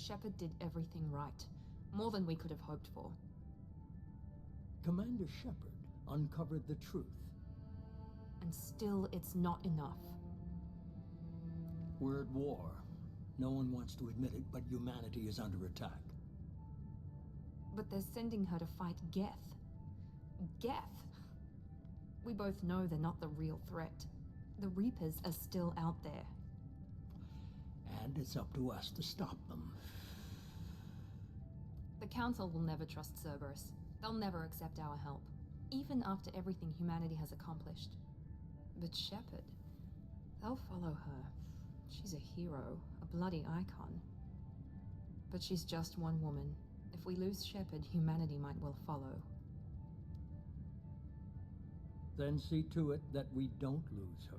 Shepard did everything right. More than we could have hoped for. Commander Shepard uncovered the truth. And still, it's not enough. We're at war. No one wants to admit it, but humanity is under attack. But they're sending her to fight Geth. Geth! We both know they're not the real threat. The Reapers are still out there. And it's up to us to stop them. The Council will never trust Cerberus. They'll never accept our help, even after everything humanity has accomplished. But Shepard, they'll follow her. She's a hero, a bloody icon. But she's just one woman. If we lose Shepard, humanity might well follow. Then see to it that we don't lose her.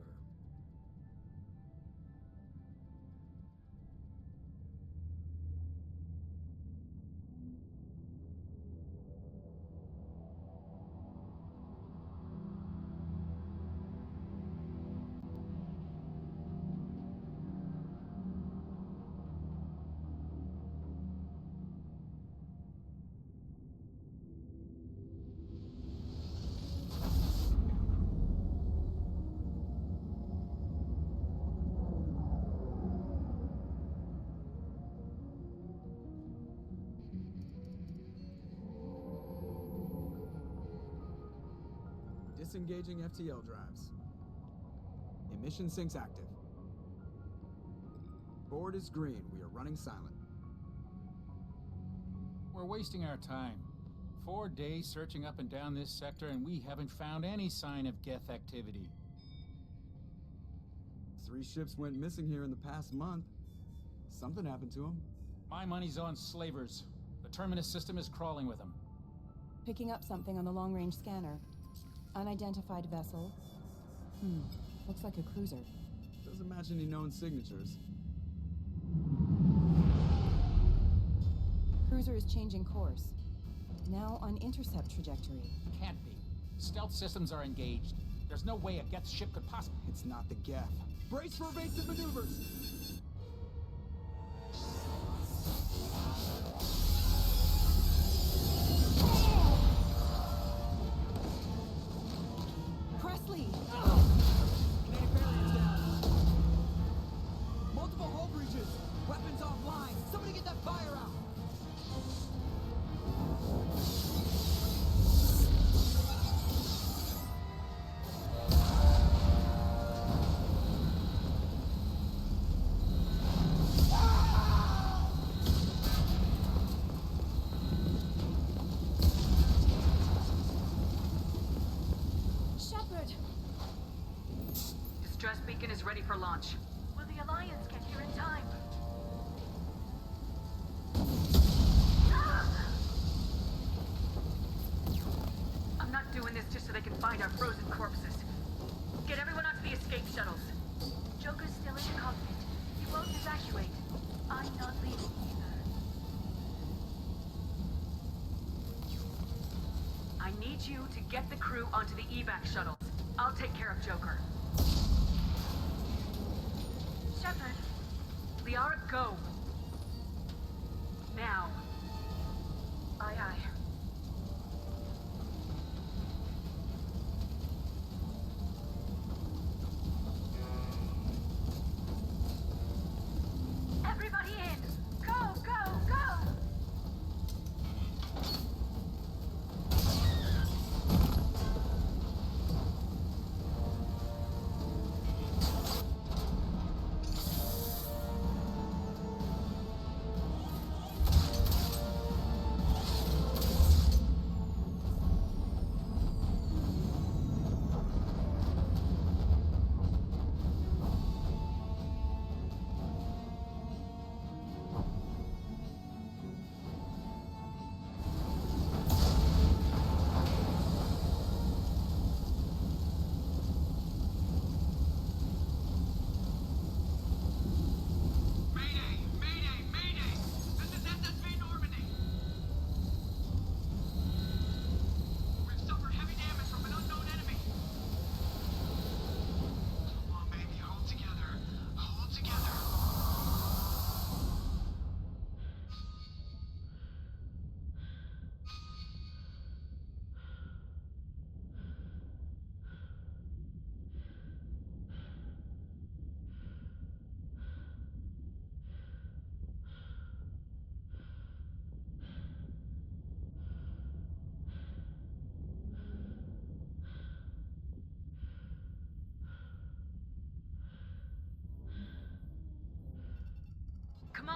Disengaging FTL drives. Emission sinks active. Board is green. We are running silent. We're wasting our time. 4 days searching up and down this sector, and we haven't found any sign of Geth activity. 3 ships went missing here in the past month. Something happened to them. My money's on slavers. The Terminus system is crawling with them. Picking up something on the long-range scanner. Unidentified vessel. Looks like a cruiser. Doesn't match any known signatures. Cruiser is changing course. Now on intercept trajectory. Can't be. Stealth systems are engaged. There's no way a Geth ship could possibly... It's not the Geth. Brace for evasive maneuvers! Presley! Kinetic barriers down. Multiple hull breaches. Weapons offline. Somebody get that fire out. Shepard! Distress beacon is ready for launch. Will the Alliance get here in time? I'm not doing this just so they can find our frozen corpses. Get everyone onto the escape shuttles. Joker's still in the cockpit. He won't evacuate. I'm not leaving either. I need you to get the crew onto the evac shuttles. I'll take care of Joker. Shepard, Liara, go! Now. aye aye. Everybody in! Go, go, go!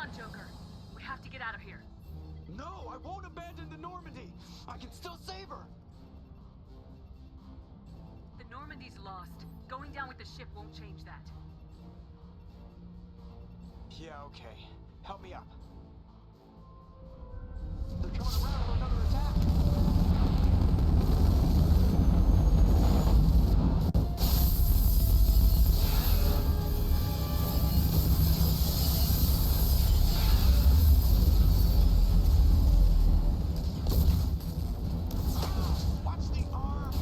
on, Joker. We have to get out of here. No, I won't abandon the Normandy. I can still save her. The Normandy's lost. Going down with the ship won't change that. Yeah, okay. Help me up. They're coming around for another attack. Watch the arm.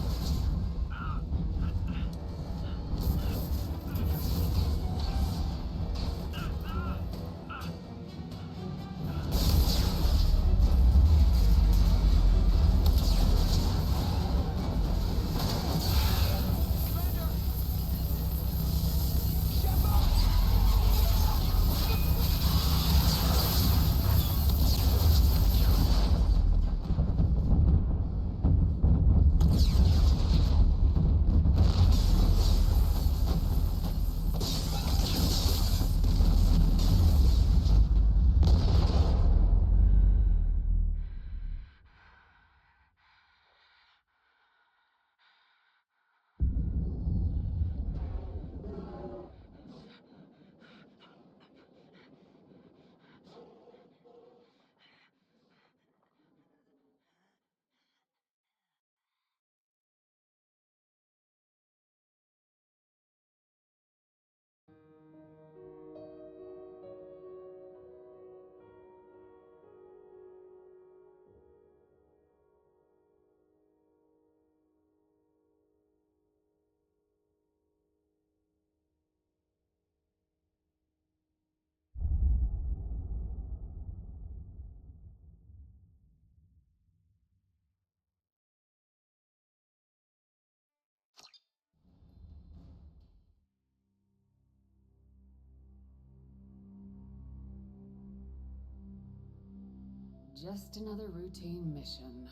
Just another routine mission.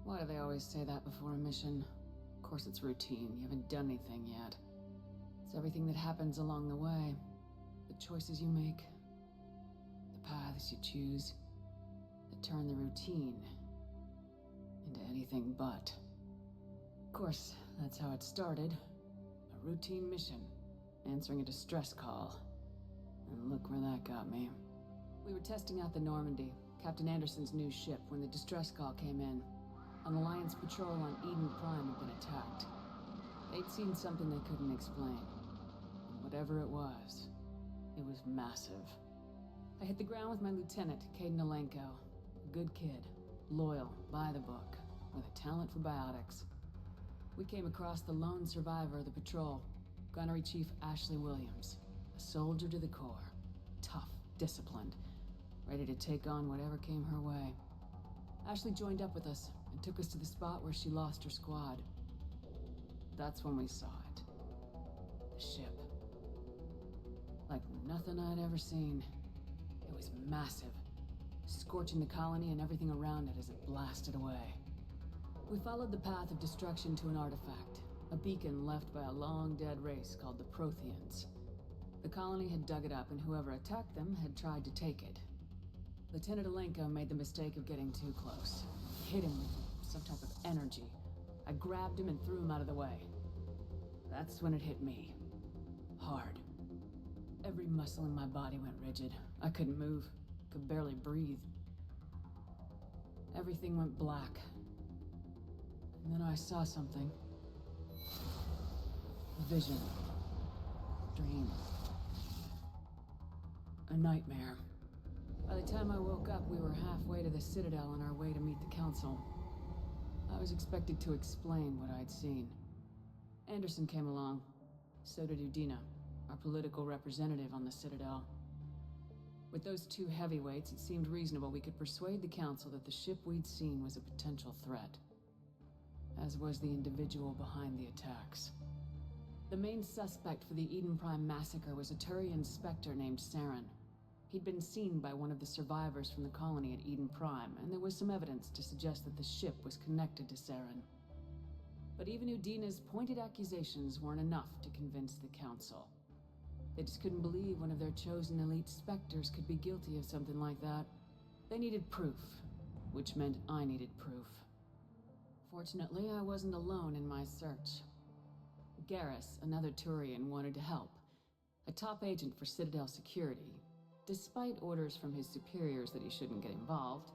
Why do they always say that before a mission? Of course it's routine, you haven't done anything yet. It's everything that happens along the way. The choices you make, the paths you choose, that turn the routine into anything but. Of course, that's how it started. A routine mission, answering a distress call. And look where that got me. We were testing out the Normandy, Captain Anderson's new ship, when the distress call came in. An Alliance patrol on Eden Prime had been attacked. They'd seen something they couldn't explain. And whatever it was massive. I hit the ground with my lieutenant, Caden Alenko. A good kid, loyal, by the book, with a talent for biotics. We came across the lone survivor of the patrol, Gunnery Chief Ashley Williams. A soldier to the core. Tough, disciplined, ready to take on whatever came her way. Ashley joined up with us and took us to the spot where she lost her squad. That's when we saw it. The ship. Like nothing I'd ever seen. It was massive, scorching the colony and everything around it as it blasted away. We followed the path of destruction to an artifact, a beacon left by a long-dead race called the Protheans. The colony had dug it up, and whoever attacked them had tried to take it. Lieutenant Alenko made the mistake of getting too close. He hit him with some type of energy. I grabbed him and threw him out of the way. That's when it hit me. Hard. Every muscle in my body went rigid. I couldn't move, could barely breathe. Everything went black. And then I saw something. A vision. Dream. A nightmare. By the time I woke up, we were halfway to the Citadel on our way to meet the Council. I was expected to explain what I'd seen. Anderson came along. So did Udina, our political representative on the Citadel. With those two heavyweights, it seemed reasonable we could persuade the Council that the ship we'd seen was a potential threat. As was the individual behind the attacks. The main suspect for the Eden Prime massacre was a Turian Spectre named Saren. He'd been seen by one of the survivors from the colony at Eden Prime, and there was some evidence to suggest that the ship was connected to Saren. But even Udina's pointed accusations weren't enough to convince the Council. They just couldn't believe one of their chosen elite specters could be guilty of something like that. They needed proof, which meant I needed proof. Fortunately, I wasn't alone in my search. Garrus, another Turian, wanted to help. A top agent for Citadel Security. Despite orders from his superiors that he shouldn't get involved,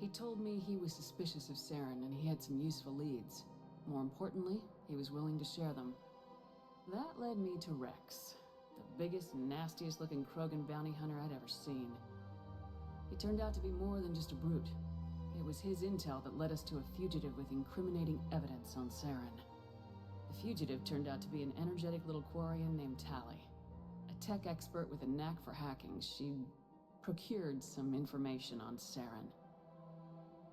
he told me he was suspicious of Saren and he had some useful leads. More importantly, he was willing to share them. That led me to Rex, the biggest, nastiest looking Krogan bounty hunter I'd ever seen. He turned out to be more than just a brute. It was his intel that led us to a fugitive with incriminating evidence on Saren. The fugitive turned out to be an energetic little Quarian named Tali. A tech expert with a knack for hacking, she procured some information on Saren.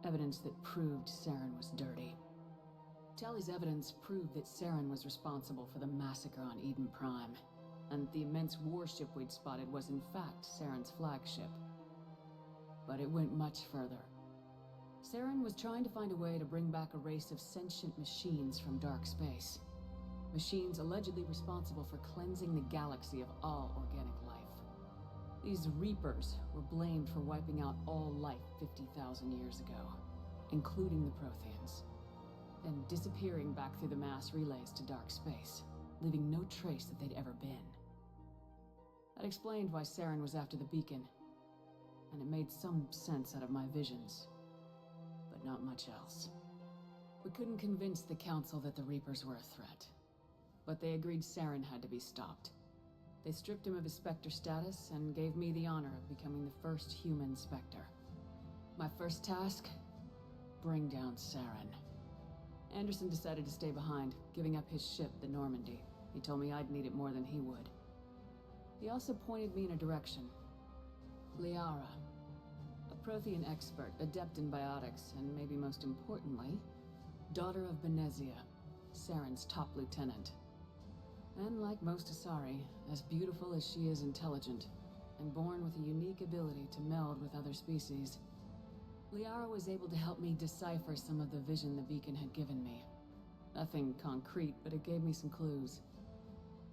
Evidence that proved Saren was dirty. Tali's evidence proved that Saren was responsible for the massacre on Eden Prime, and the immense warship we'd spotted was in fact Saren's flagship. But it went much further. Saren was trying to find a way to bring back a race of sentient machines from dark space. Machines allegedly responsible for cleansing the galaxy of all organic life. These Reapers were blamed for wiping out all life 50,000 years ago, including the Protheans, then disappearing back through the mass relays to dark space, leaving no trace that they'd ever been. That explained why Saren was after the beacon, and it made some sense out of my visions, but not much else. We couldn't convince the Council that the Reapers were a threat, but they agreed Saren had to be stopped. They stripped him of his Spectre status and gave me the honor of becoming the first human Spectre. My first task? Bring down Saren. Anderson decided to stay behind, giving up his ship, the Normandy. He told me I'd need it more than he would. He also pointed me in a direction. Liara. A Prothean expert, adept in biotics, and maybe most importantly, daughter of Benezia, Saren's top lieutenant. And like most Asari, as beautiful as she is intelligent, and born with a unique ability to meld with other species, Liara was able to help me decipher some of the vision the beacon had given me. Nothing concrete, but it gave me some clues.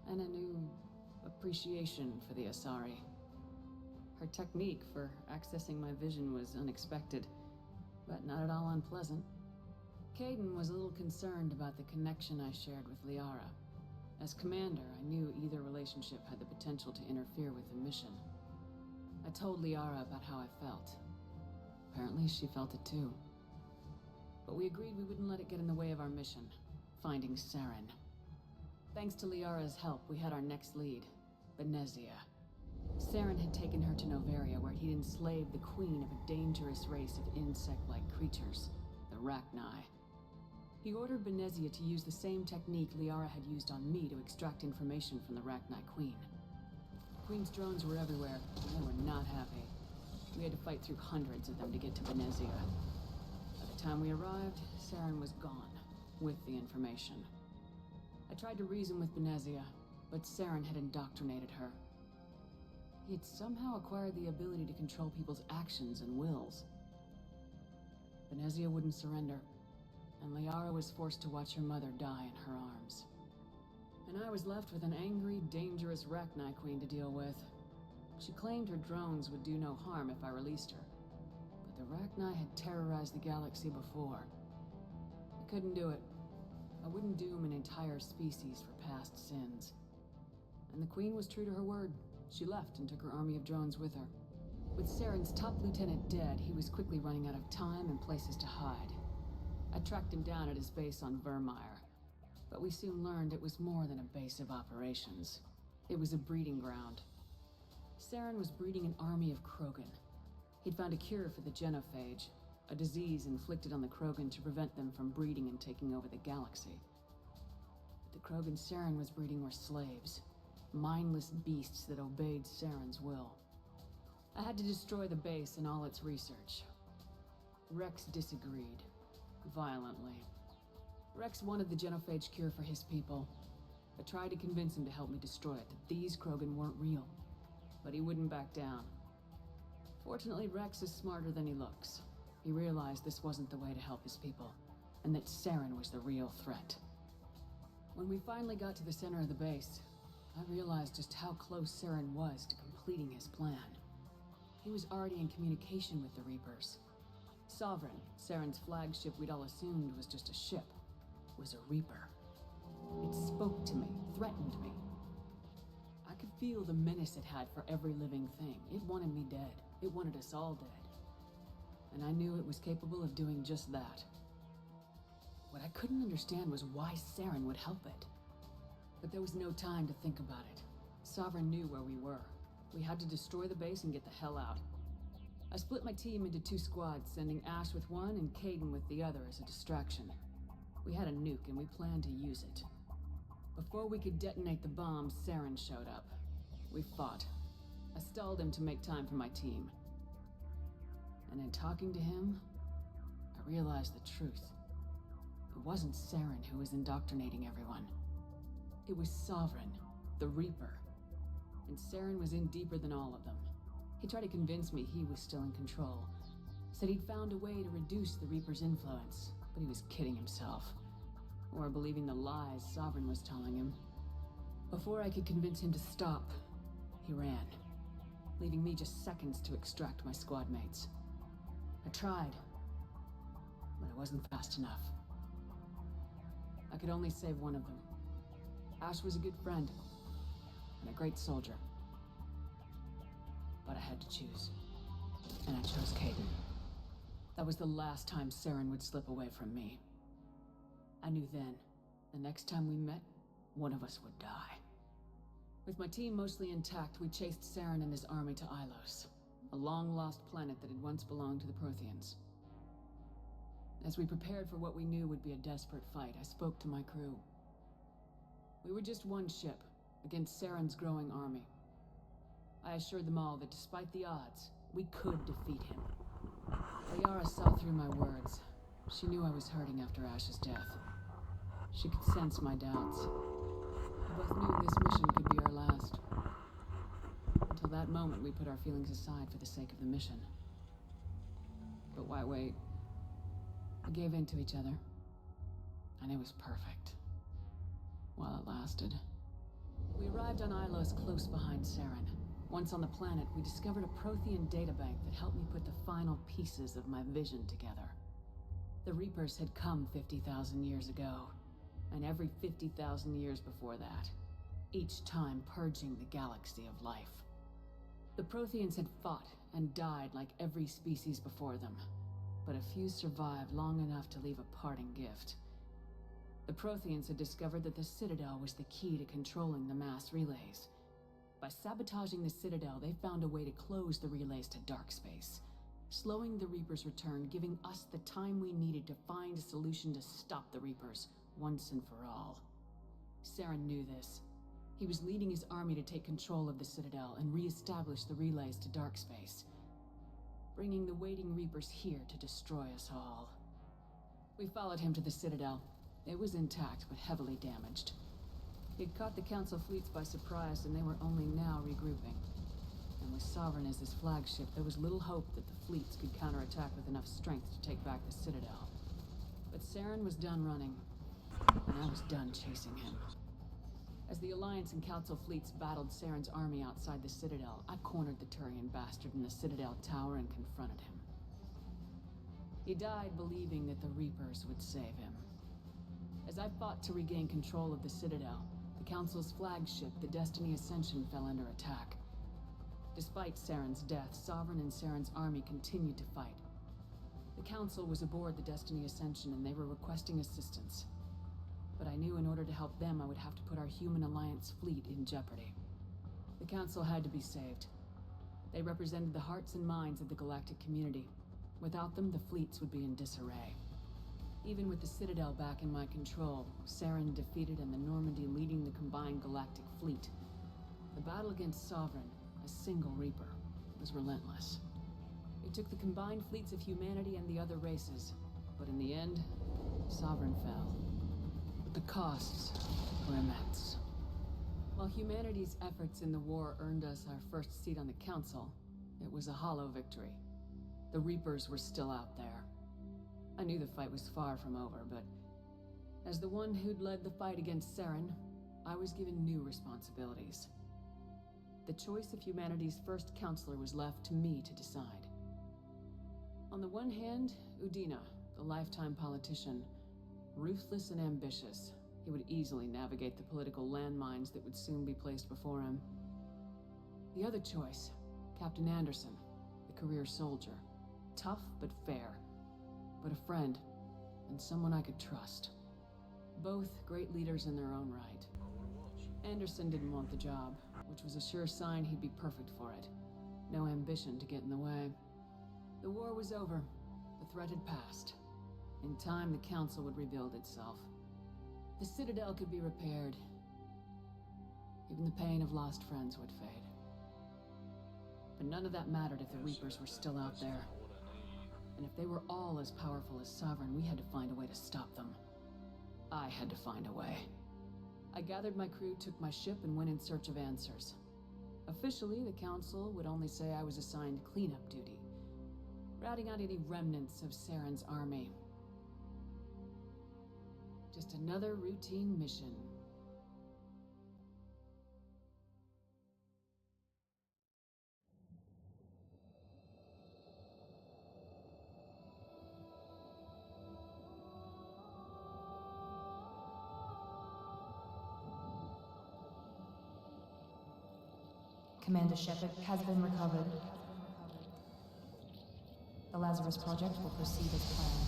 And a new appreciation for the Asari. Her technique for accessing my vision was unexpected, but not at all unpleasant. Caden was a little concerned about the connection I shared with Liara. As commander, I knew either relationship had the potential to interfere with the mission. I told Liara about how I felt. Apparently, she felt it too. But we agreed we wouldn't let it get in the way of our mission, finding Saren. Thanks to Liara's help, we had our next lead, Benezia. Saren had taken her to Noveria, where he'd enslaved the queen of a dangerous race of insect-like creatures, the Rachni. He ordered Benezia to use the same technique Liara had used on me to extract information from the Rachni Queen. The Queen's drones were everywhere, and they were not happy. We had to fight through hundreds of them to get to Benezia. By the time we arrived, Saren was gone, with the information. I tried to reason with Benezia, but Saren had indoctrinated her. He had somehow acquired the ability to control people's actions and wills. Benezia wouldn't surrender, and Liara was forced to watch her mother die in her arms. And I was left with an angry, dangerous Rachni Queen to deal with. She claimed her drones would do no harm if I released her, but the Rachni had terrorized the galaxy before. I couldn't do it. I wouldn't doom an entire species for past sins. And the Queen was true to her word. She left and took her army of drones with her. With Saren's top lieutenant dead, he was quickly running out of time and places to hide. I tracked him down at his base on Vermeer, but we soon learned it was more than a base of operations. It was a breeding ground. Saren was breeding an army of Krogan. He'd found a cure for the genophage, a disease inflicted on the Krogan to prevent them from breeding and taking over the galaxy. But the Krogan Saren was breeding were slaves, mindless beasts that obeyed Saren's will. I had to destroy the base and all its research. Rex disagreed, violently. Rex wanted the genophage cure for his people. I tried to convince him to help me destroy it, that these Krogan weren't real. But he wouldn't back down. Fortunately, Rex is smarter than he looks. He realized this wasn't the way to help his people, and that Saren was the real threat. When we finally got to the center of the base, I realized just how close Saren was to completing his plan. He was already in communication with the Reapers. Sovereign, Saren's flagship we'd all assumed was just a ship, was a Reaper. It spoke to me, threatened me. I could feel the menace it had for every living thing. It wanted me dead. It wanted us all dead. And I knew it was capable of doing just that. What I couldn't understand was why Saren would help it. But there was no time to think about it. Sovereign knew where we were. We had to destroy the base and get the hell out. I split my team into 2 squads, sending Ash with one and Caden with the other as a distraction. We had a nuke and we planned to use it. Before we could detonate the bomb, Saren showed up. We fought. I stalled him to make time for my team. And in talking to him, I realized the truth. It wasn't Saren who was indoctrinating everyone. It was Sovereign, the Reaper. And Saren was in deeper than all of them. He tried to convince me he was still in control. Said he'd found a way to reduce the Reaper's influence, but he was kidding himself. Or believing the lies Sovereign was telling him. Before I could convince him to stop, he ran, leaving me just seconds to extract my squad mates. I tried, but I wasn't fast enough. I could only save one of them. Ash was a good friend, and a great soldier. But I had to choose, and I chose Caden. That was the last time Saren would slip away from me. I knew then, the next time we met, one of us would die. With my team mostly intact, we chased Saren and his army to Ilos, a long-lost planet that had once belonged to the Protheans. As we prepared for what we knew would be a desperate fight, I spoke to my crew. We were just one ship, against Saren's growing army. I assured them all that despite the odds, we could defeat him. Liara saw through my words. She knew I was hurting after Ash's death. She could sense my doubts. We both knew this mission could be our last. Until that moment, we put our feelings aside for the sake of the mission. But why wait? We gave in to each other. And it was perfect. While it lasted. We arrived on Ilos close behind Saren. Once on the planet, we discovered a Prothean databank that helped me put the final pieces of my vision together. The Reapers had come 50,000 years ago, and every 50,000 years before that, each time purging the galaxy of life. The Protheans had fought and died like every species before them, but a few survived long enough to leave a parting gift. The Protheans had discovered that the Citadel was the key to controlling the mass relays. By sabotaging the Citadel, they found a way to close the relays to dark space, slowing the Reapers' return, giving us the time we needed to find a solution to stop the Reapers once and for all. Saren knew this. He was leading his army to take control of the Citadel and re-establish the relays to dark space, bringing the waiting Reapers here to destroy us all. We followed him to the Citadel. It was intact, but heavily damaged. He'd caught the Council fleets by surprise, and they were only now regrouping. And with Sovereign as his flagship, there was little hope that the fleets could counterattack with enough strength to take back the Citadel. But Saren was done running, and I was done chasing him. As the Alliance and Council fleets battled Saren's army outside the Citadel, I cornered the Turian bastard in the Citadel tower and confronted him. He died believing that the Reapers would save him. As I fought to regain control of the Citadel, the Council's flagship, the Destiny Ascension, fell under attack. Despite Saren's death, Sovereign and Saren's army continued to fight. The Council was aboard the Destiny Ascension and they were requesting assistance. But I knew in order to help them, I would have to put our Human Alliance fleet in jeopardy. The Council had to be saved. They represented the hearts and minds of the galactic community. Without them, the fleets would be in disarray. Even with the Citadel back in my control, Saren defeated and the Normandy leading the combined galactic fleet. The battle against Sovereign, a single Reaper, was relentless. It took the combined fleets of humanity and the other races, but in the end, Sovereign fell. But the costs were immense. While humanity's efforts in the war earned us our first seat on the Council, it was a hollow victory. The Reapers were still out there. I knew the fight was far from over, but as the one who'd led the fight against Saren, I was given new responsibilities. The choice of humanity's first counselor was left to me to decide. On the one hand, Udina, the lifetime politician, ruthless and ambitious. He would easily navigate the political landmines that would soon be placed before him. The other choice, Captain Anderson, the career soldier. Tough but fair, but a friend, and someone I could trust. Both great leaders in their own right. Anderson didn't want the job, which was a sure sign he'd be perfect for it. No ambition to get in the way. The war was over. The threat had passed. In time, the Council would rebuild itself. The Citadel could be repaired. Even the pain of lost friends would fade. But none of that mattered if the Reapers were still out there. And if they were all as powerful as Sovereign, we had to find a way to stop them. I had to find a way. I gathered my crew, took my ship, and went in search of answers. Officially, the Council would only say I was assigned cleanup duty, routing out any remnants of Saren's army. Just another routine mission. Commander Shepard has been recovered. The Lazarus Project will proceed as planned.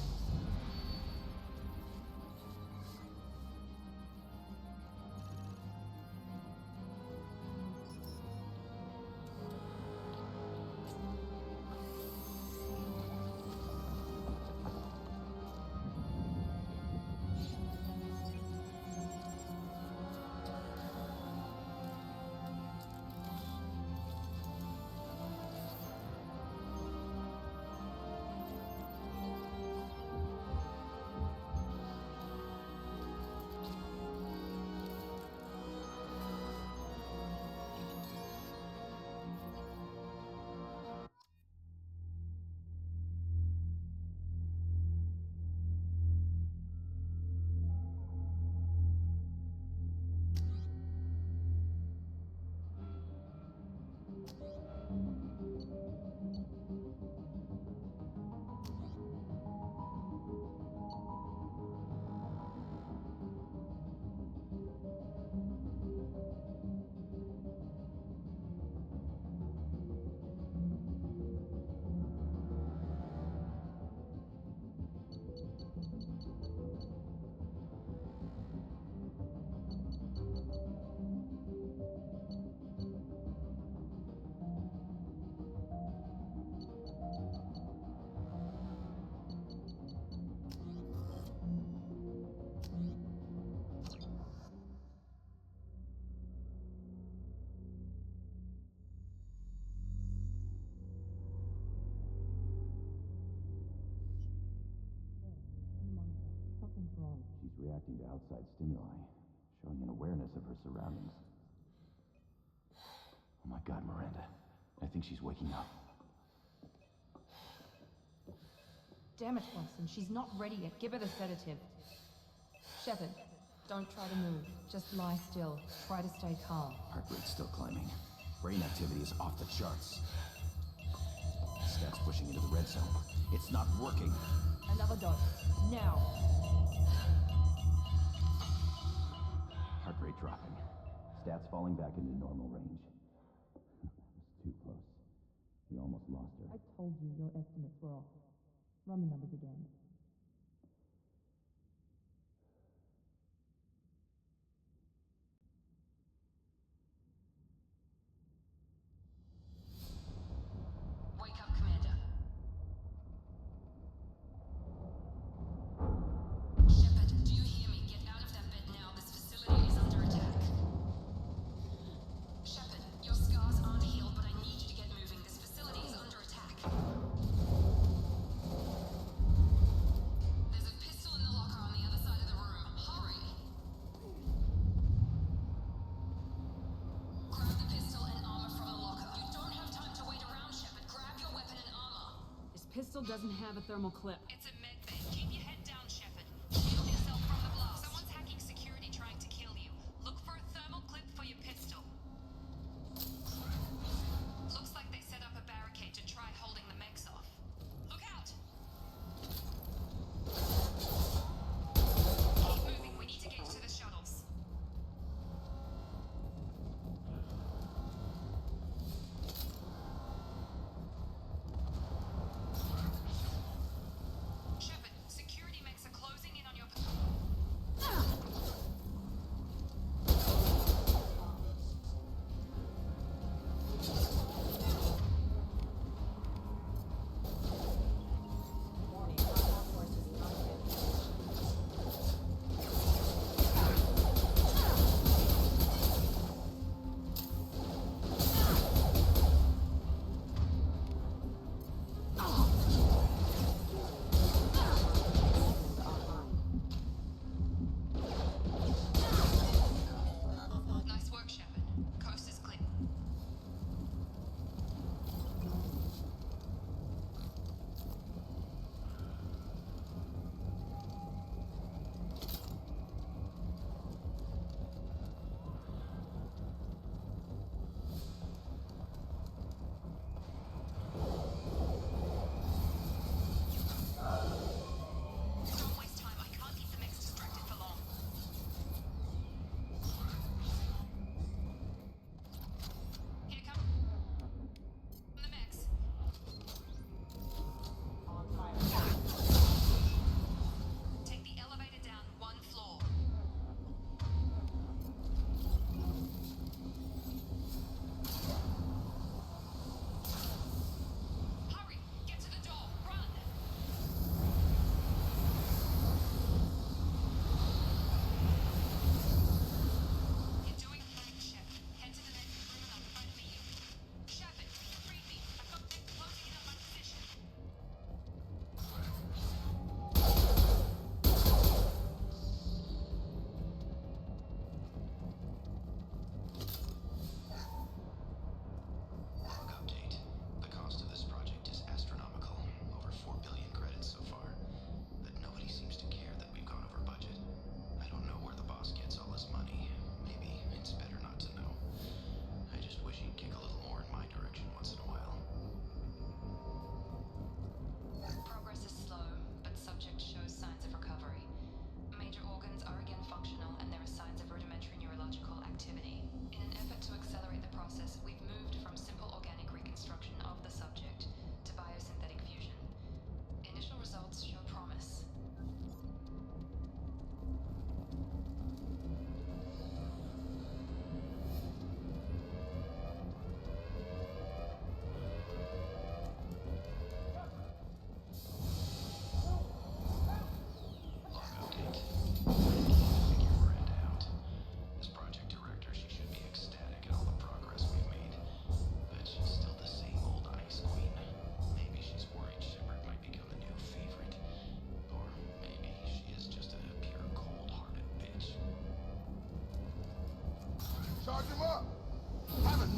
She's reacting to outside stimuli, showing an awareness of her surroundings. Oh my God, Miranda. I think she's waking up. Damn it, Watson, she's not ready yet. Give her the sedative. Shepard, don't try to move. Just lie still. Try to stay calm. Heart rate's still climbing. Brain activity is off the charts. Stats pushing into the red zone. It's not working. Another dose. Now. Heart rate dropping. Stats falling back into normal range. That was too close. We almost lost her. I told you your estimates were off. Run the numbers again. Wake up, Commander. Shepard, do you hear me? Get out of that bed now. This facility is under attack. Shepard, your scars aren't healed, but I need you to get moving. This facility is under attack. There's a pistol in the locker on the other side of the room. Hurry! Grab the pistol and armor from the locker. You don't have time to wait around, Shepard. Grab your weapon and armor. This pistol doesn't have a thermal clip. It's a med bay. Keep your head down, Shepard. Shield yourself from the blast. Someone's hacking security trying to kill you. Look for a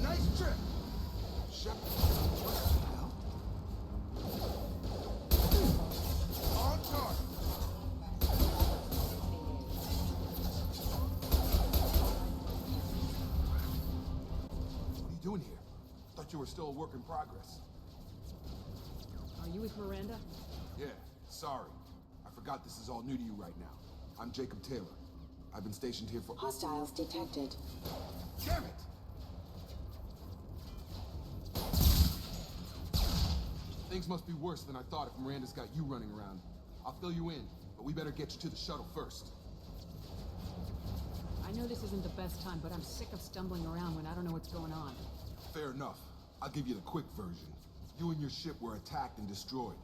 Nice trip! Shepard, what the hell? On target! What are you doing here? Thought you were still a work in progress. Are you with Miranda? Yeah, sorry. I forgot this is all new to you right now. I'm Jacob Taylor. I've been stationed here for— Hostiles detected. Damn it! Things must be worse than I thought if Miranda's got you running around. I'll fill you in, but we better get you to the shuttle first. I know this isn't the best time, but I'm sick of stumbling around when I don't know what's going on. Fair enough. I'll give you the quick version. You and your ship were attacked and destroyed.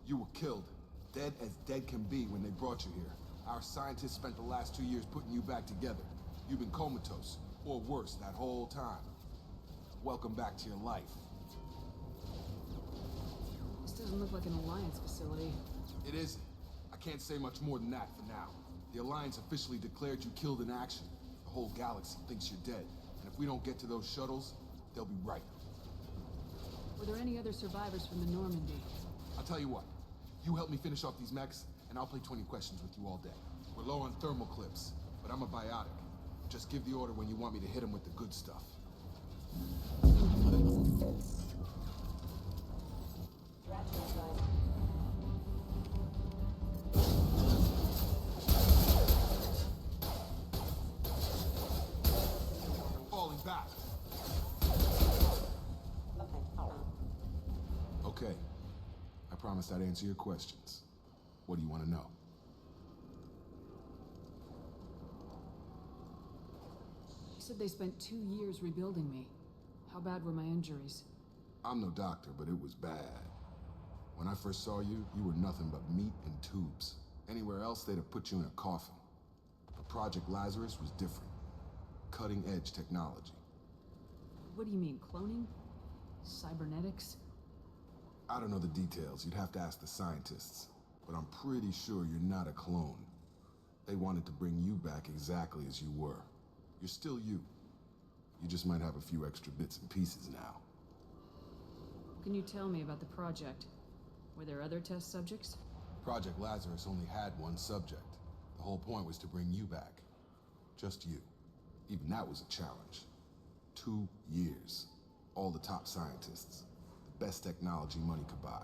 You were killed. Dead as dead can be when they brought you here. Our scientists spent the last 2 years putting you back together. You've been comatose, or worse, that whole time. Welcome back to your life. This doesn't look like an Alliance facility. It isn't. I can't say much more than that for now. The Alliance officially declared you killed in action. The whole galaxy thinks you're dead. And if we don't get to those shuttles, they'll be right. Were there any other survivors from the Normandy? I'll tell you what. You help me finish off these mechs, and I'll play 20 questions with you all day. We're low on thermal clips, but I'm a biotic. Just give the order when you want me to hit them with the good stuff. Falling back. Okay. I promised I'd answer your questions. What do you want to know? You said they spent 2 years rebuilding me. How bad were my injuries? I'm no doctor, but it was bad. When I first saw you, you were nothing but meat and tubes. Anywhere else, they'd have put you in a coffin. But Project Lazarus was different. Cutting-edge technology. What do you mean, cloning? Cybernetics? I don't know the details. You'd have to ask the scientists. But I'm pretty sure you're not a clone. They wanted to bring you back exactly as you were. You're still you. You just might have a few extra bits and pieces now. What can you tell me about the project? Were there other test subjects? Project Lazarus only had one subject. The whole point was to bring you back. Just you. Even that was a challenge. 2 years. All the top scientists. The best technology money could buy.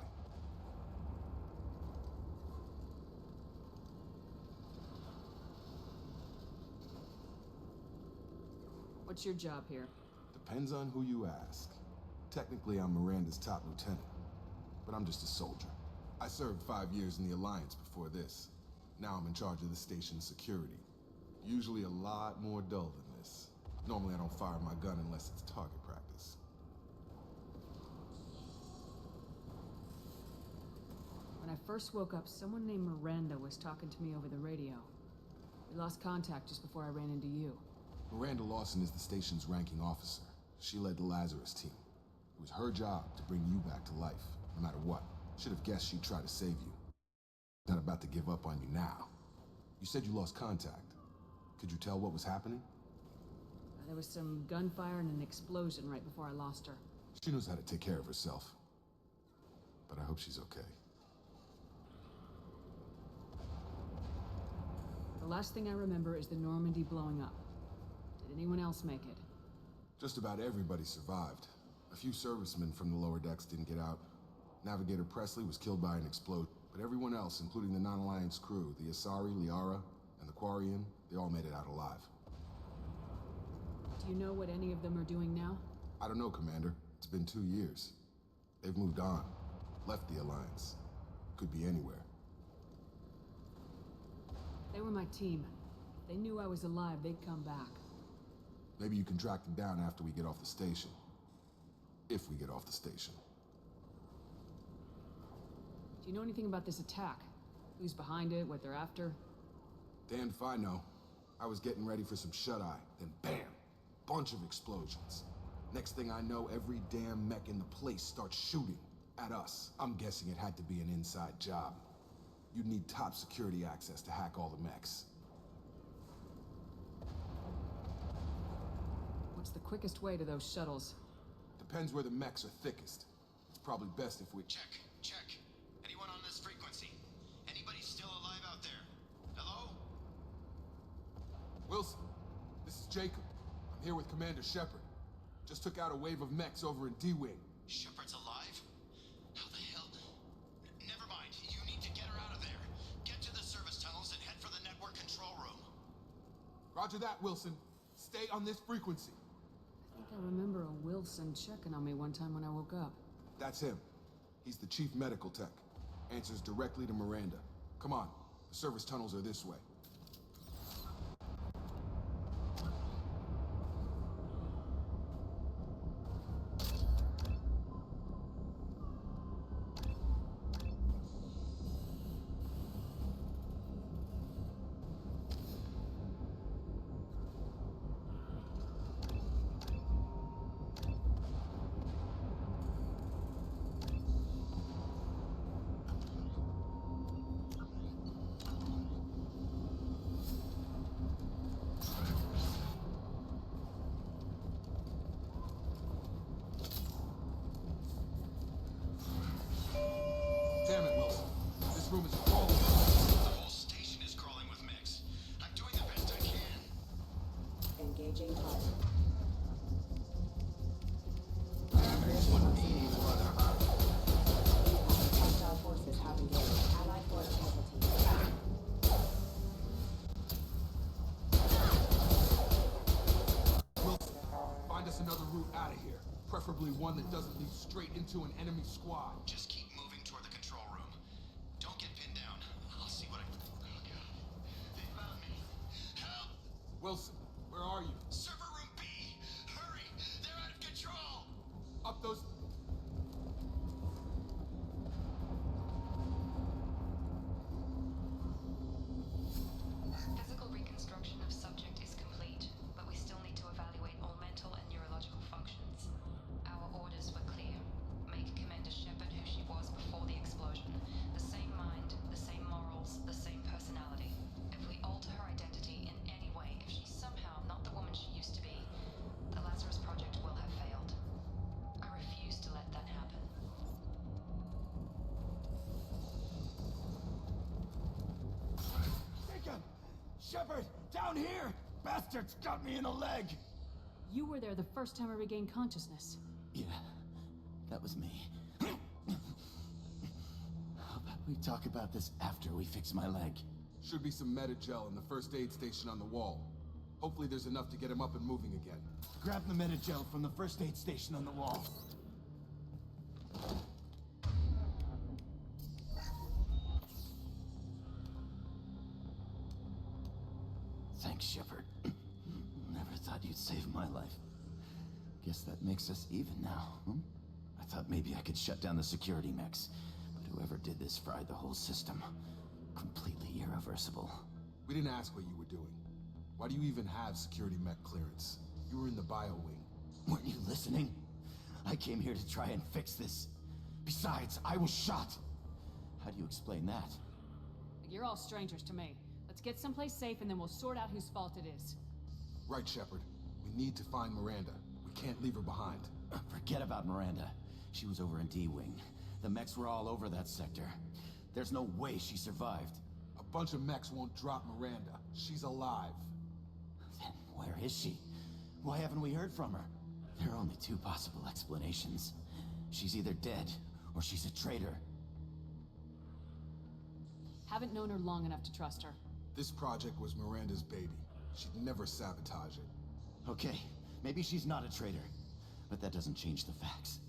What's your job here? Depends on who you ask. Technically, I'm Miranda's top lieutenant, but I'm just a soldier. I served 5 years in the Alliance before this. Now I'm in charge of the station's security. Usually a lot more dull than this. Normally I don't fire my gun unless it's target practice. When I first woke up, someone named Miranda was talking to me over the radio. We lost contact just before I ran into you. Miranda Lawson is the station's ranking officer. She led the Lazarus team. It was her job to bring you back to life, no matter what. Should have guessed she'd try to save you. Not about to give up on you now. You said you lost contact. Could you tell what was happening? There was some gunfire and an explosion right before I lost her. She knows how to take care of herself. But I hope she's okay. The last thing I remember is the Normandy blowing up. Did anyone else make it? Just about everybody survived. A few servicemen from the lower decks didn't get out. Navigator Presley was killed by an explosion. But everyone else, including the non-Alliance crew, the Asari, Liara, and the Quarian, they all made it out alive. Do you know what any of them are doing now? I don't know, Commander. It's been 2 years. They've moved on. Left the Alliance. Could be anywhere. They were my team. If they knew I was alive, they'd come back. Maybe you can track them down after we get off the station. If we get off the station. Do you know anything about this attack? Who's behind it, what they're after? Damned if I know. I was getting ready for some shut-eye, then bam! Bunch of explosions. Next thing I know, every damn mech in the place starts shooting at us. I'm guessing it had to be an inside job. You'd need top security access to hack all the mechs. What's the quickest way to those shuttles? Depends where the mechs are thickest. It's probably best if we... Check. Anyone on this frequency? Anybody still alive out there? Hello? Wilson, this is Jacob. I'm here with Commander Shepard. Just took out a wave of mechs over in D-Wing. Shepard's alive? How the hell? Never mind. You need to get her out of there. Get to the service tunnels and head for the network control room. Roger that, Wilson. Stay on this frequency. I think I remember a Wilson checking on me one time when I woke up. That's him. He's the chief medical tech. Answers directly to Miranda. Come on. The service tunnels are this way. Damn it, Wilson. This room is crawling. The whole station is crawling with mechs. I'm doing the best I can. Engaging pilot. Hostile forces have engaged. Allied force casualties. Wilson, find us another route out of here. Preferably one that doesn't lead straight into an enemy squad. Just keep moving toward the control room. Don't get pinned down. I'll see what I can... Oh, God. They found me. Help! Wilson, where are you? Server room B! Hurry! They're out of control! Up those... Physical reconstruction of subject is complete, but we still need to evaluate all mental and neurological functions. Our orders were clear. Make Commander Shepard who she was before the explosion. The same mind, the same morals, the same personality. If we alter her identity in any way, if she's somehow not the woman she used to be, the Lazarus Project will have failed. I refuse to let that happen. Jacob! Shepard! Down here! Bastards got me in the leg! You were there the first time I regained consciousness. Yeah, that was me. How about we talk about this after we fix my leg? Should be some Metagel in the first aid station on the wall. Hopefully there's enough to get him up and moving again. Grab the Metagel from the first aid station on the wall. Thanks, Shepard. Never thought you'd save my life. Guess that makes us even now, hmm? I thought maybe I could shut down the security mechs, but whoever did this fried the whole system. Completely irreversible. We didn't ask what you were doing. Why do you even have security mech clearance? You were in the bio wing. Weren't you listening? I came here to try and fix this. Besides, I was shot. How do you explain that? You're all strangers to me. Let's get someplace safe and then we'll sort out whose fault it is. Right, Shepard. We need to find Miranda. We can't leave her behind. Forget about Miranda. She was over in D-Wing. The mechs were all over that sector. There's no way she survived. A bunch of mechs won't drop Miranda. She's alive. Then where is she? Why haven't we heard from her? There are only two possible explanations. She's either dead, or she's a traitor. Haven't known her long enough to trust her. This project was Miranda's baby. She'd never sabotage it. Okay, maybe she's not a traitor. But that doesn't change the facts.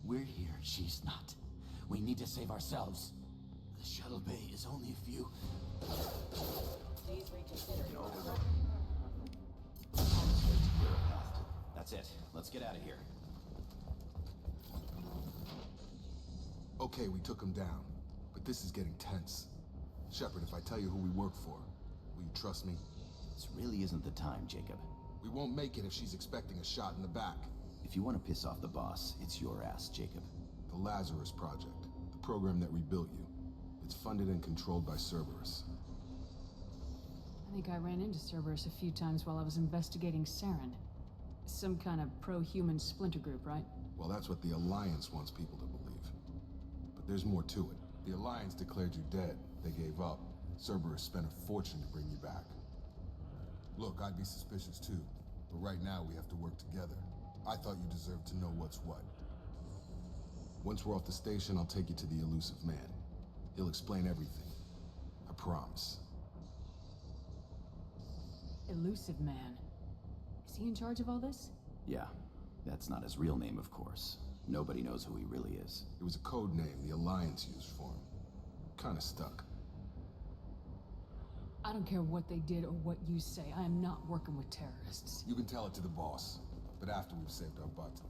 We're here, she's not. We need to save ourselves. The shuttle bay is only a few... Please reconsider. That's it. Let's get out of here. Okay, we took him down. But this is getting tense. Shepard, if I tell you who we work for, will you trust me? This really isn't the time, Jacob. We won't make it if she's expecting a shot in the back. If you want to piss off the boss, it's your ass, Jacob. The Lazarus Project, the program that rebuilt you. It's funded and controlled by Cerberus. I think I ran into Cerberus a few times while I was investigating Saren. Some kind of pro-human splinter group, right? Well, that's what the Alliance wants people to believe. But there's more to it. The Alliance declared you dead. They gave up. Cerberus spent a fortune to bring you back. Look, I'd be suspicious too. But right now, we have to work together. I thought you deserved to know what's what. Once we're off the station, I'll take you to the elusive man. He'll explain everything. I promise. Elusive man. Is he in charge of all this? Yeah, that's not his real name, of course. Nobody knows who he really is. It was a code name the Alliance used for him. Kinda stuck. I don't care what they did or what you say. I am not working with terrorists. You can tell it to the boss, but after we've saved our butt.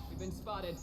We've been spotted.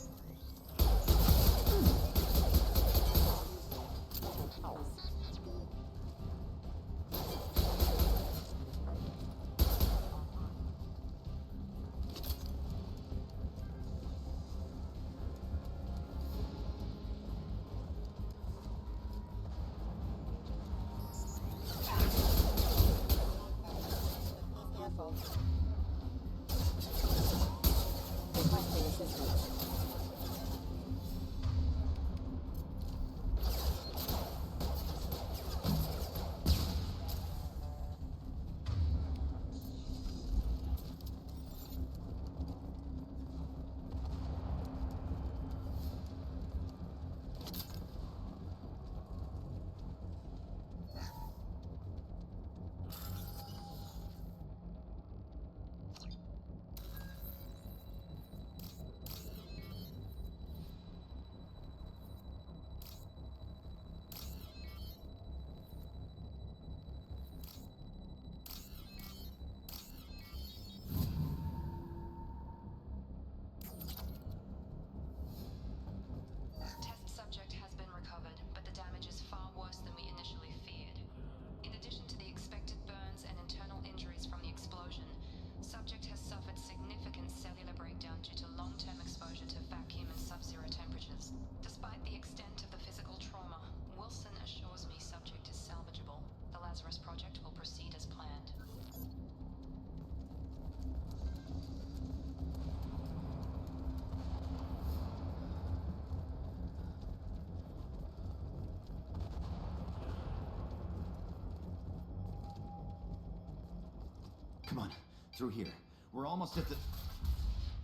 Come on, through here. We're almost at the...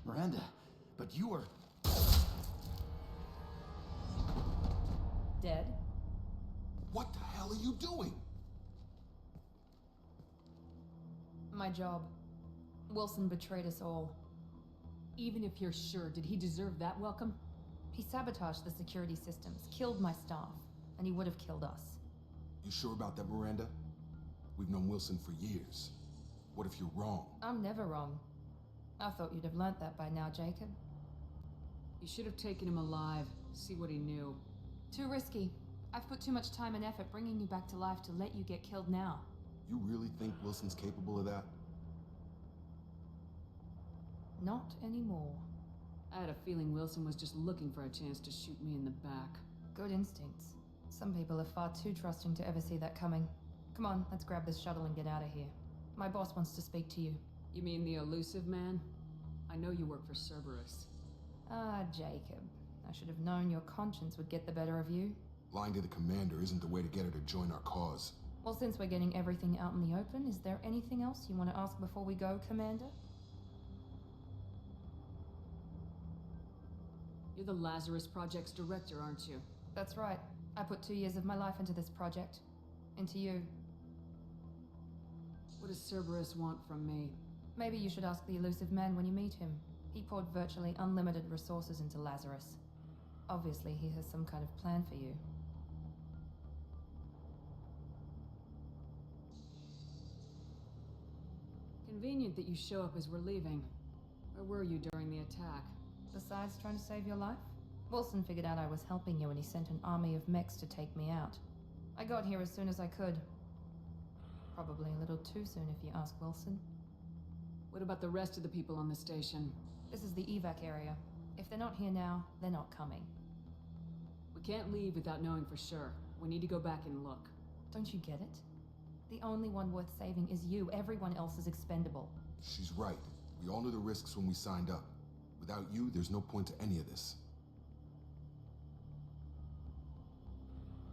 Miranda, but you were... Dead? What the hell are you doing? My job. Wilson betrayed us all. Even if you're sure, did he deserve that welcome? He sabotaged the security systems, killed my staff, and he would have killed us. You sure about that, Miranda? We've known Wilson for years. What if you're wrong? I'm never wrong. I thought you'd have learnt that by now, Jacob. You should have taken him alive, see what he knew. Too risky. I've put too much time and effort bringing you back to life to let you get killed now. You really think Wilson's capable of that? Not anymore. I had a feeling Wilson was just looking for a chance to shoot me in the back. Good instincts. Some people are far too trusting to ever see that coming. Come on, let's grab this shuttle and get out of here. My boss wants to speak to you. You mean the elusive man? I know you work for Cerberus. Ah, Jacob. I should have known your conscience would get the better of you. Lying to the commander isn't the way to get her to join our cause. Well, since we're getting everything out in the open, is there anything else you want to ask before we go, Commander? You're the Lazarus Project's director, aren't you? That's right. I put 2 years of my life into this project. Into you. What does Cerberus want from me? Maybe you should ask the elusive man when you meet him. He poured virtually unlimited resources into Lazarus. Obviously, he has some kind of plan for you. Convenient that you show up as we're leaving. Where were you during the attack? Besides trying to save your life? Wilson figured out I was helping you and he sent an army of mechs to take me out. I got here as soon as I could. Probably a little too soon if you ask Wilson. What about the rest of the people on the station? This is the evac area. If they're not here now, they're not coming. We can't leave without knowing for sure. We need to go back and look. Don't you get it? The only one worth saving is you. Everyone else is expendable. She's right. We all knew the risks when we signed up. Without you, there's no point to any of this.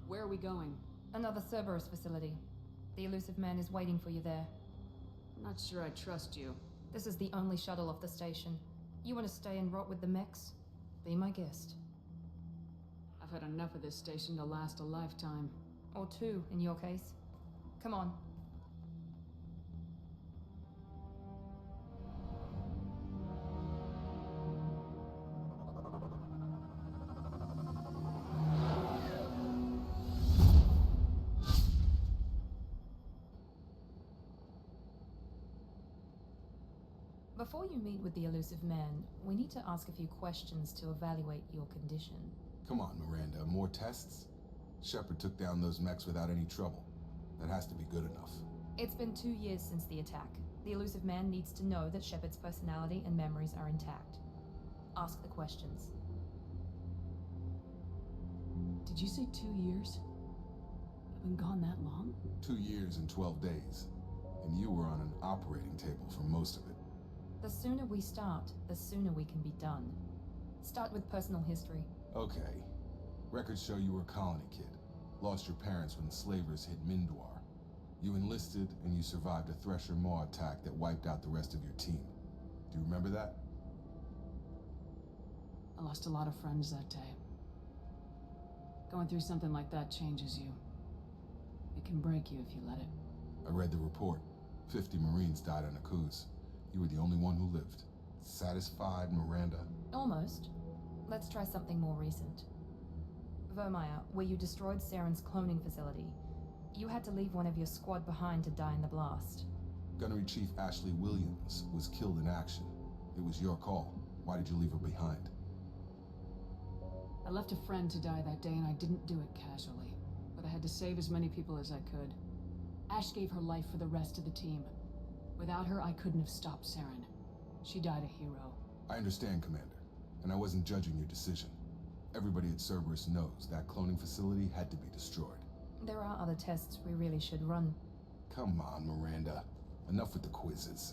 Where are we going? Another Cerberus facility. The elusive man is waiting for you there. I'm not sure I trust you. This is the only shuttle off the station. You want to stay and rot with the mechs? Be my guest. I've had enough of this station to last a lifetime. Or two, in your case. Come on. Before you meet with the elusive man, we need to ask a few questions to evaluate your condition. Come on, Miranda, more tests? Shepard took down those mechs without any trouble. That has to be good enough. It's been 2 years since the attack. The elusive man needs to know that Shepard's personality and memories are intact. Ask the questions. Did you say 2 years? I've been gone that long? 2 years and 12 days. And you were on an operating table for most of it. The sooner we start, the sooner we can be done. Start with personal history. Okay. Records show you were a colony kid. Lost your parents when the slavers hit Mindwar. You enlisted, and you survived a Thresher Maw attack that wiped out the rest of your team. Do you remember that? I lost a lot of friends that day. Going through something like that changes you. It can break you if you let it. I read the report. 50 Marines died on a cruise. You were the only one who lived. Satisfied, Miranda? Almost. Let's try something more recent. Vermeer, where you destroyed Saren's cloning facility. You had to leave one of your squad behind to die in the blast. Gunnery Chief Ashley Williams was killed in action. It was your call. Why did you leave her behind? I left a friend to die that day, and I didn't do it casually. But I had to save as many people as I could. Ash gave her life for the rest of the team. Without her, I couldn't have stopped Saren. She died a hero. I understand, Commander. And I wasn't judging your decision. Everybody at Cerberus knows that cloning facility had to be destroyed. There are other tests we really should run. Come on, Miranda. Enough with the quizzes.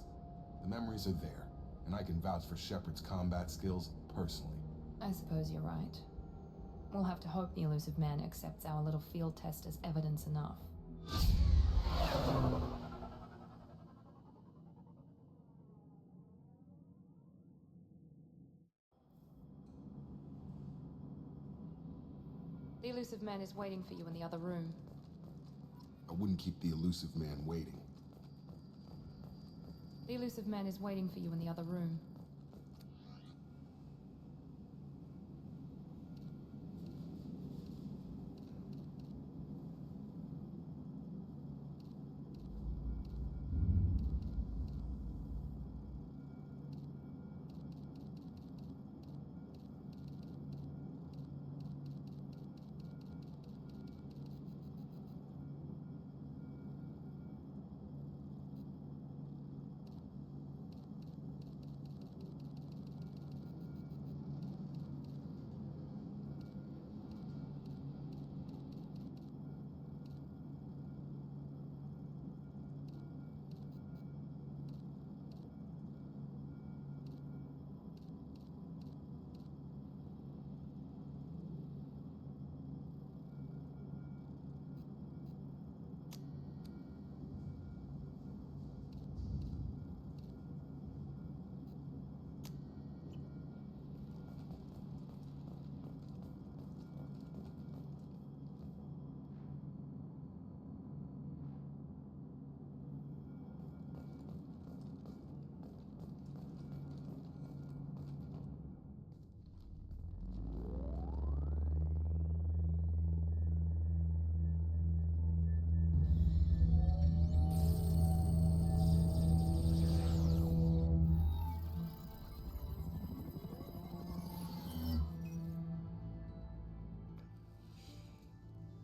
The memories are there, and I can vouch for Shepard's combat skills personally. I suppose you're right. We'll have to hope the elusive man accepts our little field test as evidence enough. The elusive man is waiting for you in the other room. I wouldn't keep the elusive man waiting. The elusive man is waiting for you in the other room.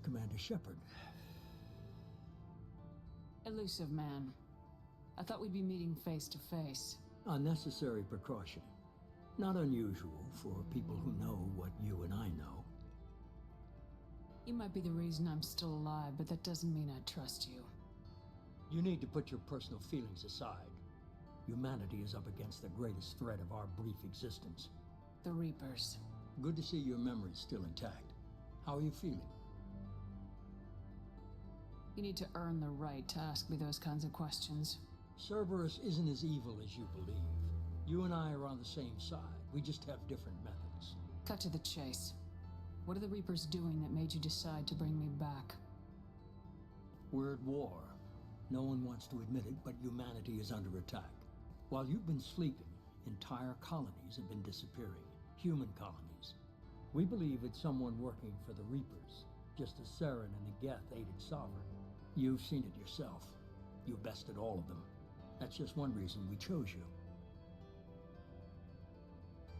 Commander Shepard. Elusive man. I thought we'd be meeting face to face. Unnecessary precaution. Not unusual for people who know what you and I know. You might be the reason I'm still alive, but that doesn't mean I trust you. You need to put your personal feelings aside. Humanity is up against the greatest threat of our brief existence. The Reapers. Good to see your memory's still intact. How are you feeling? You need to earn the right to ask me those kinds of questions. Cerberus isn't as evil as you believe. You and I are on the same side. We just have different methods. Cut to the chase. What are the Reapers doing that made you decide to bring me back? We're at war. No one wants to admit it, but humanity is under attack. While you've been sleeping, entire colonies have been disappearing. Human colonies. We believe it's someone working for the Reapers, just as Saren and the Geth aided Sovereign. You've seen it yourself. You bested all of them. That's just one reason we chose you.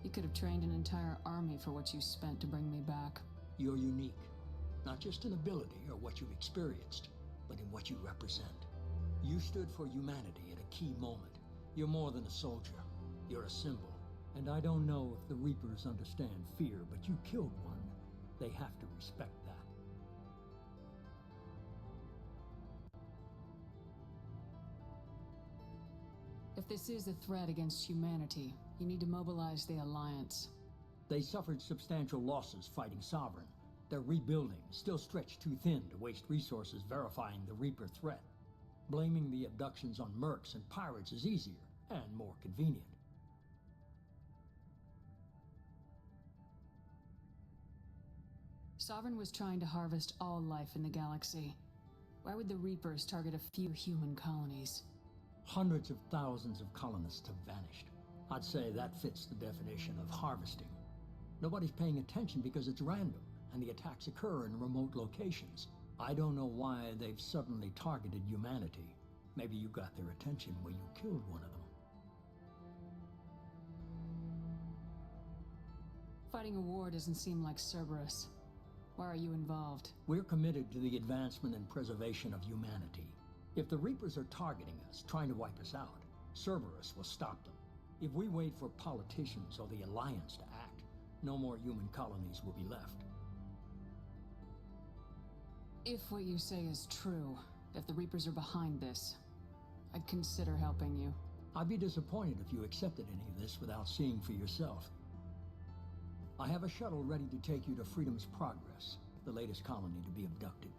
You could have trained an entire army for what you spent to bring me back. You're unique. Not just in ability or what you've experienced, but in what you represent. You stood for humanity at a key moment. You're more than a soldier. You're a symbol. And I don't know if the Reapers understand fear, but you killed one. They have to respect that. If this is a threat against humanity, you need to mobilize the Alliance. They suffered substantial losses fighting Sovereign. They're rebuilding, still stretched too thin to waste resources verifying the Reaper threat. Blaming the abductions on mercs and pirates is easier and more convenient. Sovereign was trying to harvest all life in the galaxy. Why would the Reapers target a few human colonies? Hundreds of thousands of colonists have vanished. I'd say that fits the definition of harvesting. Nobody's paying attention because it's random, and the attacks occur in remote locations. I don't know why they've suddenly targeted humanity. Maybe you got their attention when you killed one of them. Fighting a war doesn't seem like Cerberus. Why are you involved? We're committed to the advancement and preservation of humanity. If the Reapers are targeting us, trying to wipe us out, Cerberus will stop them. If we wait for politicians or the Alliance to act, no more human colonies will be left. If what you say is true, if the Reapers are behind this, I'd consider helping you. I'd be disappointed if you accepted any of this without seeing for yourself. I have a shuttle ready to take you to Freedom's Progress, the latest colony to be abducted.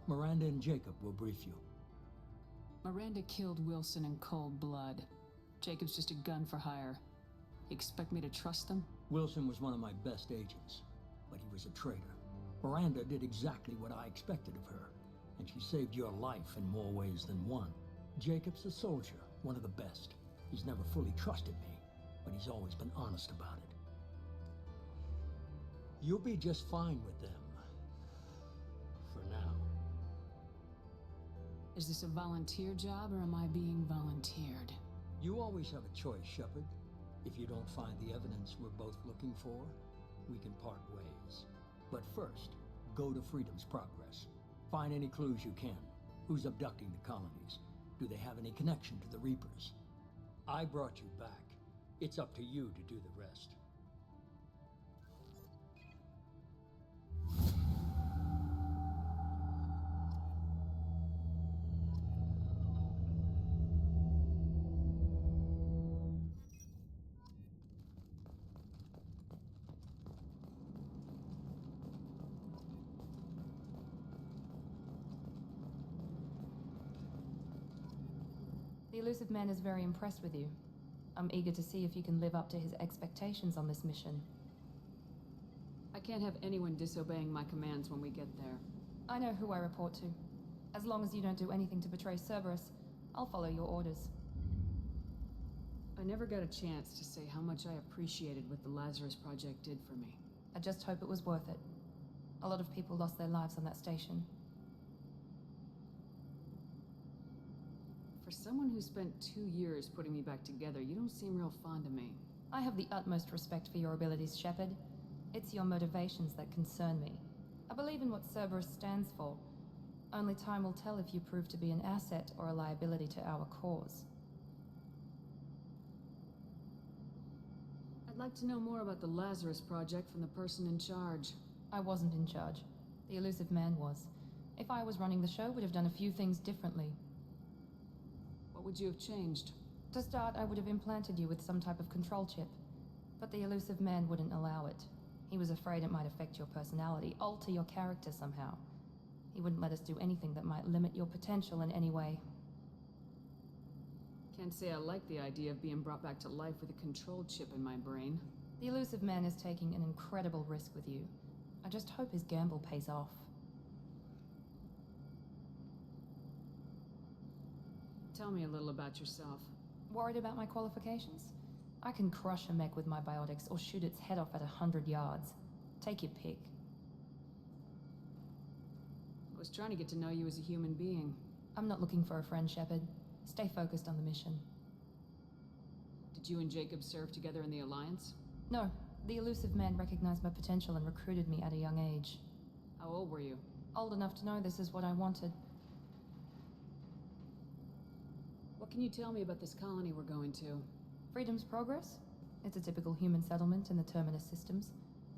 Miranda and Jacob will brief you. Miranda killed Wilson in cold blood. Jacob's just a gun for hire. You expect me to trust them? Wilson was one of my best agents, but he was a traitor. Miranda did exactly what I expected of her, and she saved your life in more ways than one. Jacob's a soldier, one of the best. He's never fully trusted me, but he's always been honest about it. You'll be just fine with them. For now. Is this a volunteer job, or am I being volunteered? You always have a choice, Shepard. If you don't find the evidence we're both looking for, we can part ways. But first, go to Freedom's Progress. Find any clues you can. Who's abducting the colonies? Do they have any connection to the Reapers? I brought you back. It's up to you to do the rest. The Elusive Man is very impressed with you. I'm eager to see if you can live up to his expectations on this mission. I can't have anyone disobeying my commands when we get there. I know who I report to. As long as you don't do anything to betray Cerberus, I'll follow your orders. I never got a chance to say how much I appreciated what the Lazarus Project did for me. I just hope it was worth it. A lot of people lost their lives on that station. For someone who spent 2 years putting me back together, you don't seem real fond of me. I have the utmost respect for your abilities, Shepard. It's your motivations that concern me. I believe in what Cerberus stands for. Only time will tell if you prove to be an asset or a liability to our cause. I'd like to know more about the Lazarus Project from the person in charge. I wasn't in charge. The elusive man was. If I was running the show, would have done a few things differently. What would you have changed? To start, I would have implanted you with some type of control chip. But the elusive man wouldn't allow it. He was afraid it might affect your personality, alter your character somehow. He wouldn't let us do anything that might limit your potential in any way. Can't say I like the idea of being brought back to life with a control chip in my brain. The elusive man is taking an incredible risk with you. I just hope his gamble pays off. Tell me a little about yourself. Worried about my qualifications? I can crush a mech with my biotics or shoot its head off at 100 yards. Take your pick. I was trying to get to know you as a human being. I'm not looking for a friend, Shepard. Stay focused on the mission. Did you and Jacob serve together in the Alliance? No. The elusive man recognized my potential and recruited me at a young age. How old were you? Old enough to know this is what I wanted. What can you tell me about this colony we're going to? Freedom's Progress? It's a typical human settlement in the Terminus systems.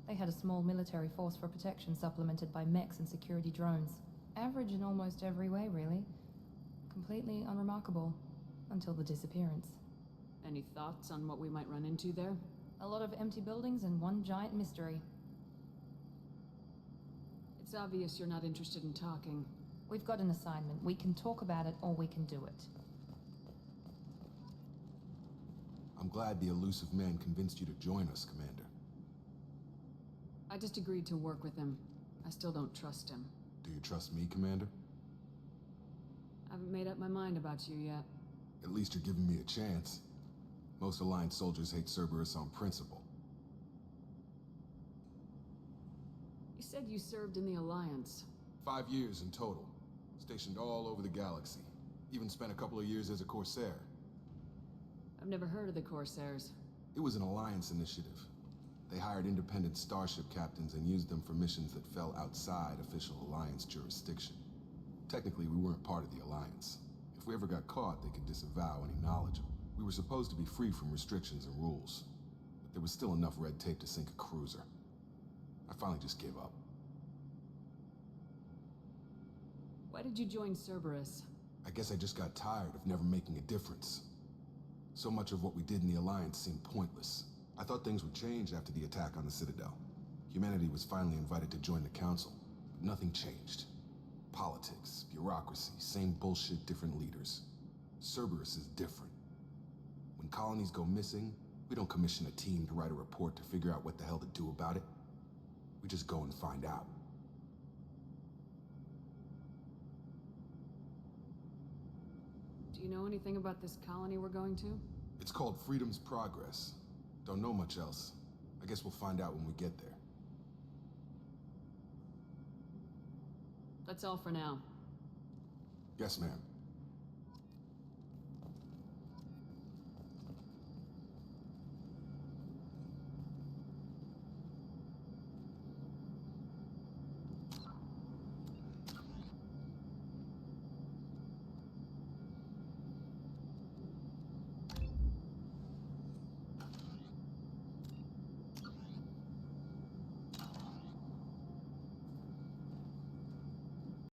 They had a small military force for protection supplemented by mechs and security drones. Average in almost every way, really. Completely unremarkable. Until the disappearance. Any thoughts on what we might run into there? A lot of empty buildings and one giant mystery. It's obvious you're not interested in talking. We've got an assignment. We can talk about it or we can do it. I'm glad the elusive man convinced you to join us, Commander. I just agreed to work with him. I still don't trust him. Do you trust me, Commander? I haven't made up my mind about you yet. At least you're giving me a chance. Most Alliance soldiers hate Cerberus on principle. You said you served in the Alliance. 5 years in total. Stationed all over the galaxy. Even spent a couple of years as a Corsair. I've never heard of the Corsairs. It was an Alliance initiative. They hired independent starship captains and used them for missions that fell outside official Alliance jurisdiction. Technically, we weren't part of the Alliance. If we ever got caught, they could disavow any knowledge of it. We were supposed to be free from restrictions and rules, but there was still enough red tape to sink a cruiser. I finally just gave up. Why did you join Cerberus? I guess I just got tired of never making a difference. So much of what we did in the Alliance seemed pointless. I thought things would change after the attack on the Citadel. Humanity was finally invited to join the Council, but nothing changed. Politics, bureaucracy, same bullshit, different leaders. Cerberus is different. When colonies go missing, we don't commission a team to write a report to figure out what the hell to do about it. We just go and find out. Do you know anything about this colony we're going to? It's called Freedom's Progress. Don't know much else. I guess we'll find out when we get there. That's all for now. Yes, ma'am.